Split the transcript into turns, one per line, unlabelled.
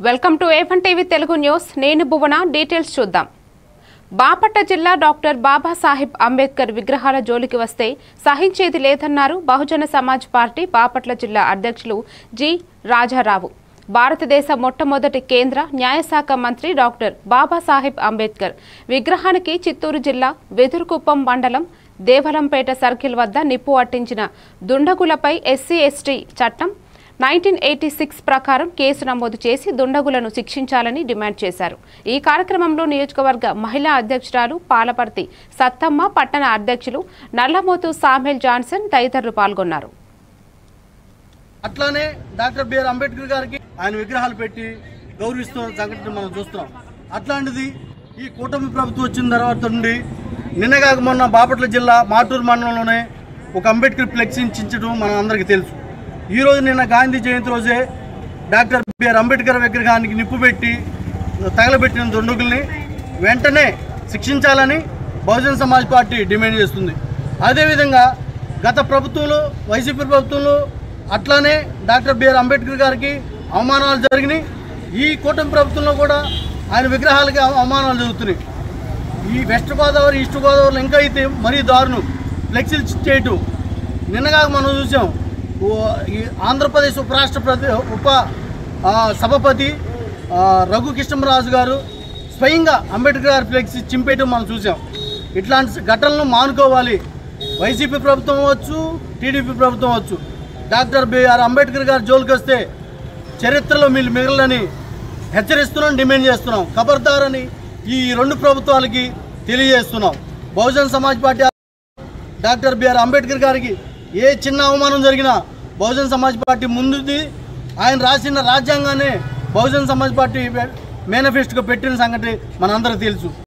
Welcome to A1 TV Telugu news. నేను భువన. Details చూద్దాం. బాపట్ల జిల్లా డాక్టర్ బాబాసాహెబ్ అంబేద్కర్ విగ్రహాల జోలికి వస్తే సహించేది లేదన్నారు బహుజన సమాజ్ పార్టీ బాపట్ల జిల్లా అధ్యక్షులు జి రాజారావు. భారతదేశ మొట్టమొదటి కేంద్ర న్యాయశాఖ మంత్రి డాక్టర్ బాబాసాహెబ్ అంబేద్కర్ విగ్రహానికి చిత్తూరు జిల్లా వెదురుకుప్పం మండలం దేవలంపేట సర్కిల్ వద్ద నిప్పు అట్టించిన దుండగులపై SC/ST చట్టం 1986 ప్రకారం కేసు నమోదు చేసి దుండగులను శిక్షించాలని డిమాండ్ చేశారు. ఈ కార్యక్రమంలో నియోజకవర్గ మహిళా అధ్యక్షురాలు పాలపర్తి సత్తమ్మ, పట్టణ అధ్యక్షులు నల్లమోతు సామ్యుల్ జాన్సన్ తదితరులు పాల్గొన్నారు.
అట్లానే డాక్టర్ బిఆర్ అంబేద్కర్ గారికి ఆయన విగ్రహాలు పెట్టి గౌరవిస్తున్న సంఘటన మనం చూస్తున్నాం. అట్లాంటిది ఈ కూటమి ప్రభుత్వం వచ్చిన తర్వాత నుండి నిన్నగాక మొన్న బాపట్ల జిల్లా మాటూరు మండలంలోనే ఒక అంబేద్కర్ ఫ్లెక్సీ చించడం మన అందరికీ తెలుసు. ఈరోజు నిన్న గాంధీ జయంతి రోజే డాక్టర్ బిఆర్ అంబేద్కర్ విగ్రహానికి నిప్పు పెట్టి తగలబెట్టిన దుండగుల్ని వెంటనే శిక్షించాలని బహుజన సమాజ్ పార్టీ డిమాండ్ చేస్తుంది. అదేవిధంగా గత ప్రభుత్వంలో వైసీపీ ప్రభుత్వంలో అట్లానే డాక్టర్ బిఆర్ అంబేద్కర్ గారికి అవమానాలు జరిగినాయి. ఈ కూటమి ప్రభుత్వంలో కూడా ఆయన విగ్రహాలకి అవమానాలు జరుగుతున్నాయి. ఈ వెస్ట్ గోదావరి, ఈస్ట్ గోదావరిలో ఇంకా అయితే మరీ దారుణం ఫ్లెక్సీలు చేయటం. నిన్నగా మనం చూసాం. ఈ ఆంధ్రప్రదేశ్ ఉప సభాపతి రఘుకృష్ణరాజు గారు స్వయంగా అంబేద్కర్ గారి ఫ్లెక్సీ చింపేయటం మనం చూసాం. ఇట్లాంటి ఘటనలను మానుకోవాలి. వైసీపీ ప్రభుత్వం అవ్వచ్చు, టీడీపీ ప్రభుత్వం అవ్వచ్చు. డాక్టర్ బిఆర్ అంబేద్కర్ గారి జోలికి వస్తే చరిత్రలో మీరు మిగలని హెచ్చరిస్తున్నాం, డిమాండ్ చేస్తున్నాం. ఖబర్దారని ఈ రెండు ప్రభుత్వాలకి తెలియజేస్తున్నాం. Bahujan Samaj party doctor BR Ambedkar గారికి ఏ చిన్న అవమానం జరిగినా బహుజన సమాజ్ పార్టీ ముందుది. ఆయన రాసిన రాజ్యాంగాన్ని బహుజన సమాజ్ పార్టీ మేనిఫెస్టోగా పెట్టిన సంగతి మనందరికీ తెలుసు.